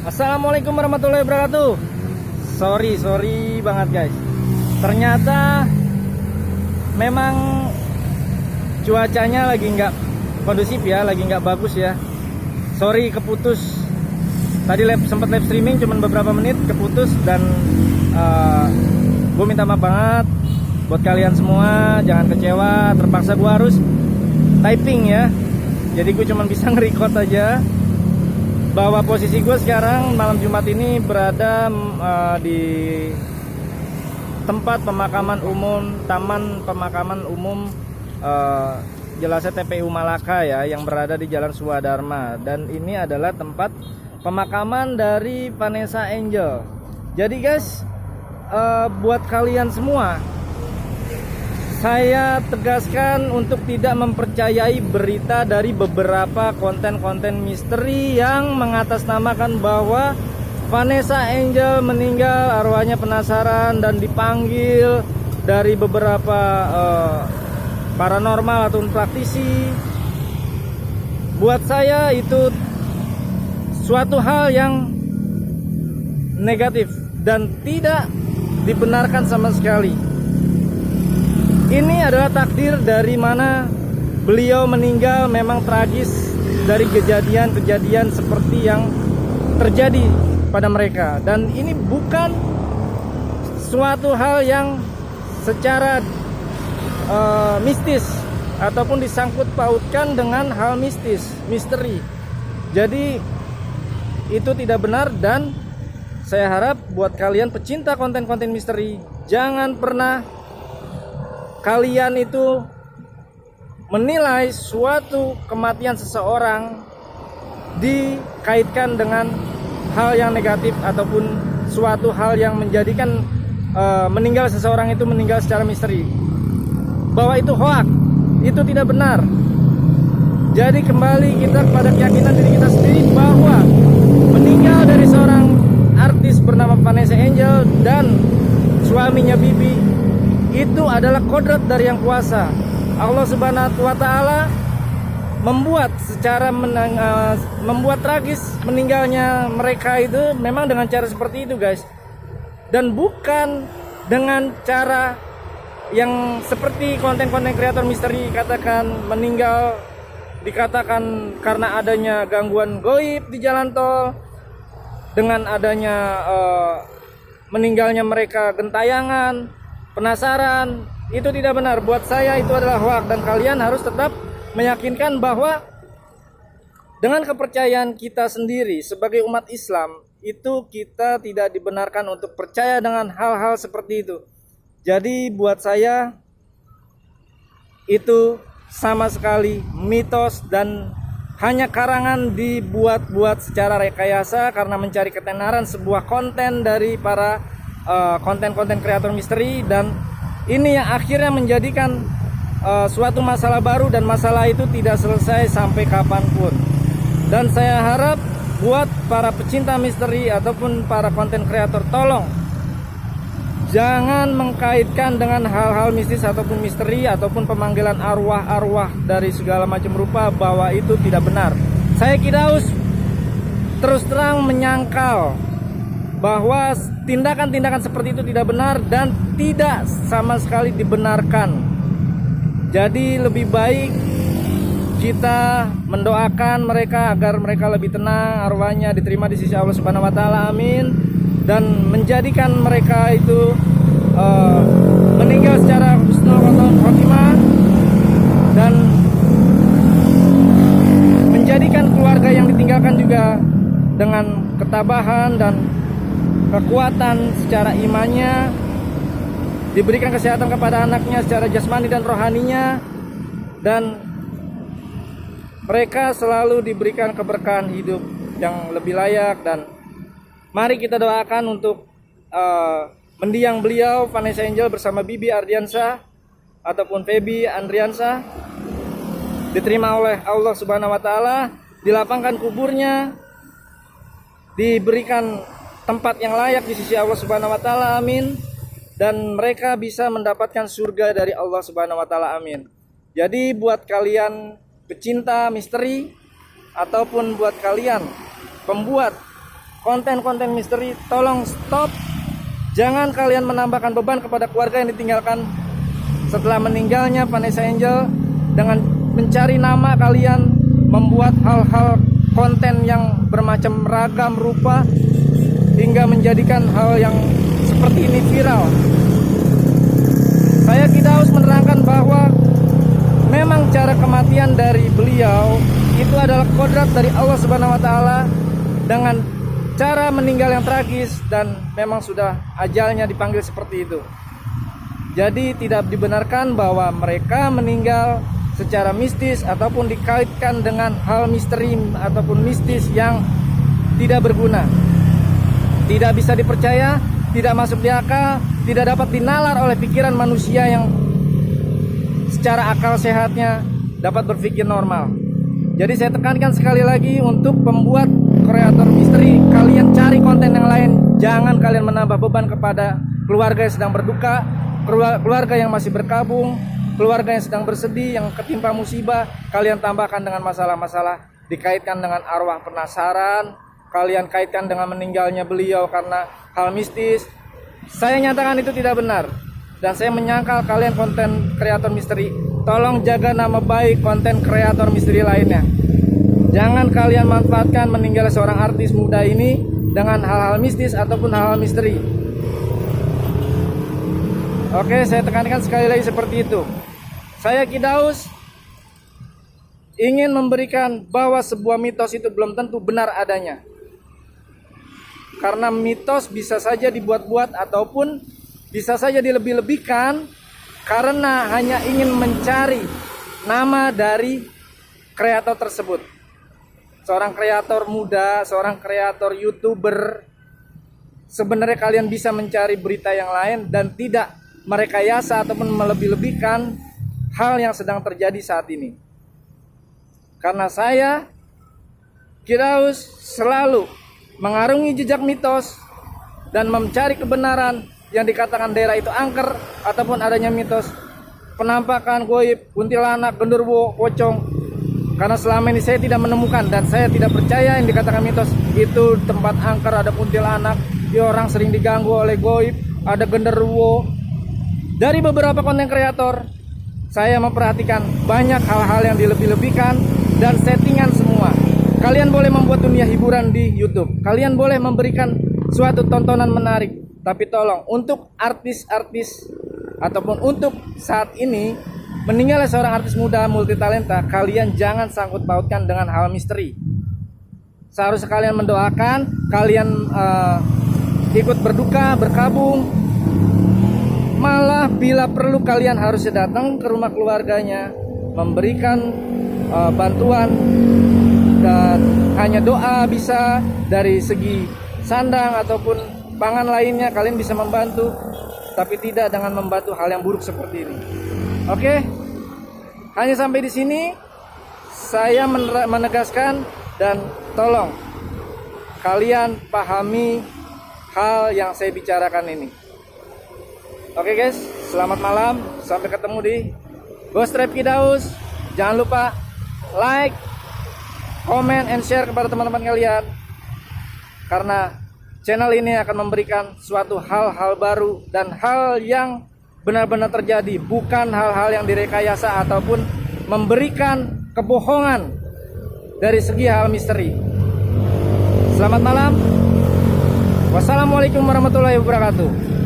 Assalamualaikum warahmatullahi wabarakatuh. Sorry banget guys. Ternyata memang cuacanya lagi nggak kondusif ya, lagi nggak bagus ya. Sorry keputus. Tadi sempat live streaming cuman beberapa menit keputus dan gue minta maaf banget buat kalian semua. Jangan kecewa. Terpaksa gue harus typing ya. Jadi gue cuman bisa nge-record aja. Bahwa posisi gue sekarang malam Jumat ini berada di tempat pemakaman umum, Taman Pemakaman Umum jelasnya TPU Malaka ya, yang berada di Jalan Suwadharma. Dan ini adalah tempat pemakaman dari Vanessa Angel. Jadi guys, buat kalian semua, saya tegaskan untuk tidak mempercayai berita dari beberapa konten-konten misteri yang mengatasnamakan bahwa Vanessa Angel meninggal, arwahnya penasaran dan dipanggil dari beberapa paranormal atau praktisi. Buat saya itu suatu hal yang negatif dan tidak dibenarkan sama sekali. Ini adalah takdir dari mana beliau meninggal, memang tragis dari kejadian-kejadian seperti yang terjadi pada mereka. Dan ini bukan suatu hal yang secara mistis ataupun disangkut pautkan dengan hal misteri. Jadi itu tidak benar, dan saya harap buat kalian pecinta konten-konten misteri, jangan pernah kalian itu menilai suatu kematian seseorang dikaitkan dengan hal yang negatif ataupun suatu hal yang menjadikan meninggal seseorang itu meninggal secara misteri, bahwa itu hoak, itu tidak benar. Jadi kembali kita kepada keyakinan diri kita sendiri bahwa meninggal dari seorang artis bernama Vanessa Angel dan suaminya Bibi itu adalah kodrat dari Yang Kuasa. Allah Subhanahu wa Ta'ala membuat membuat tragis meninggalnya mereka itu memang dengan cara seperti itu guys, dan bukan dengan cara yang seperti konten-konten kreator misteri katakan meninggal dikatakan karena adanya gangguan goib di jalan tol, dengan adanya meninggalnya mereka gentayangan, penasaran. Itu tidak benar. Buat saya itu adalah hoak, dan kalian harus tetap meyakinkan bahwa dengan kepercayaan kita sendiri sebagai umat Islam, itu kita tidak dibenarkan untuk percaya dengan hal-hal seperti itu. Jadi buat saya itu sama sekali mitos dan hanya karangan dibuat-buat secara rekayasa karena mencari ketenaran sebuah konten dari para konten-konten kreator misteri, dan ini yang akhirnya menjadikan suatu masalah baru, dan masalah itu tidak selesai sampai kapanpun. Dan saya harap buat para pecinta misteri ataupun para konten kreator, tolong jangan mengkaitkan dengan hal-hal mistis ataupun misteri ataupun pemanggilan arwah-arwah dari segala macam rupa, bahwa itu tidak benar. Saya Kidaus terus terang menyangkal bahwa tindakan-tindakan seperti itu tidak benar dan tidak sama sekali dibenarkan. Jadi lebih baik kita mendoakan mereka agar mereka lebih tenang, arwahnya diterima di sisi Allah Subhanahu wa Ta'ala, amin. Dan menjadikan mereka itu meninggal secara husnul khotimah, dan menjadikan keluarga yang ditinggalkan juga dengan ketabahan dan kekuatan secara imannya, diberikan kesehatan kepada anaknya secara jasmani dan rohaninya, dan mereka selalu diberikan keberkahan hidup yang lebih layak. Dan mari kita doakan untuk mendiang beliau Vanessa Angel bersama Bibi Ardiansa ataupun Feby Andriansa diterima oleh Allah Subhanahu wa Ta'ala, dilapangkan kuburnya, diberikan tempat yang layak di sisi Allah Subhanahu wa Ta'ala, amin. Dan mereka bisa mendapatkan surga dari Allah Subhanahu wa Ta'ala, amin. Jadi buat kalian pecinta misteri ataupun buat kalian pembuat konten-konten misteri, tolong stop. Jangan kalian menambahkan beban kepada keluarga yang ditinggalkan setelah meninggalnya Vanessa Angel dengan mencari nama kalian, membuat hal-hal konten yang bermacam ragam rupa hingga menjadikan hal yang seperti ini viral. Saya tidak harus menerangkan bahwa memang cara kematian dari beliau itu adalah kodrat dari Allah Subhanahu wa taala dengan cara meninggal yang tragis, dan memang sudah ajalnya dipanggil seperti itu. Jadi tidak dibenarkan bahwa mereka meninggal secara mistis ataupun dikaitkan dengan hal misteri ataupun mistis yang tidak berguna, tidak bisa dipercaya, tidak masuk di akal, tidak dapat dinalar oleh pikiran manusia yang secara akal sehatnya dapat berpikir normal. Jadi saya tekankan sekali lagi untuk pembuat kreator misteri, kalian cari konten yang lain. Jangan kalian menambah beban kepada keluarga yang sedang berduka, keluarga yang masih berkabung, keluarga yang sedang bersedih, yang ketimpa musibah. Kalian tambahkan dengan masalah-masalah, dikaitkan dengan arwah penasaran, kalian kaitkan dengan meninggalnya beliau karena hal mistis. Saya nyatakan itu tidak benar, dan saya menyangkal kalian konten kreator misteri. Tolong jaga nama baik konten kreator misteri lainnya. Jangan kalian manfaatkan meninggalnya seorang artis muda ini dengan hal-hal mistis ataupun hal-hal misteri. Oke, saya tekankan sekali lagi seperti itu. Saya Kidaus ingin memberikan bahwa sebuah mitos itu belum tentu benar adanya. Karena mitos bisa saja dibuat-buat ataupun bisa saja dilebih-lebihkan karena hanya ingin mencari nama dari kreator tersebut. Seorang kreator muda, seorang kreator YouTuber. Sebenarnya kalian bisa mencari berita yang lain dan tidak merekayasa ataupun melebih-lebihkan hal yang sedang terjadi saat ini. Karena saya Kidaus selalu mengarungi jejak mitos dan mencari kebenaran yang dikatakan daerah itu angker ataupun adanya mitos penampakan goib, kuntilanak, genderuwo, pocong. Karena selama ini saya tidak menemukan dan saya tidak percaya yang dikatakan mitos itu tempat angker, ada kuntilanak, orang sering diganggu oleh goib, ada genderuwo. Dari beberapa konten kreator saya memperhatikan banyak hal-hal yang dilebih-lebihkan dan settingan semua. Kalian boleh membuat dunia hiburan di YouTube, kalian boleh memberikan suatu tontonan menarik, tapi tolong untuk artis-artis ataupun untuk saat ini meninggalnya seorang artis muda multitalenta, kalian jangan sangkut pautkan dengan hal misteri. Seharusnya kalian mendoakan, kalian ikut berduka, berkabung. Malah bila perlu kalian harusnya datang ke rumah keluarganya, memberikan bantuan, dan hanya doa bisa. Dari segi sandang ataupun pangan lainnya kalian bisa membantu, tapi tidak dengan membantu hal yang buruk seperti ini. Oke, hanya sampai di sini saya menegaskan, dan tolong kalian pahami hal yang saya bicarakan ini. Oke guys, selamat malam, sampai ketemu di Ghost Trap Kidaus. Jangan lupa like, comment, and share kepada teman-teman kalian, karena channel ini akan memberikan suatu hal-hal baru dan hal yang benar-benar terjadi, bukan hal-hal yang direkayasa ataupun memberikan kebohongan dari segi hal misteri. Selamat malam. Wassalamualaikum warahmatullahi wabarakatuh.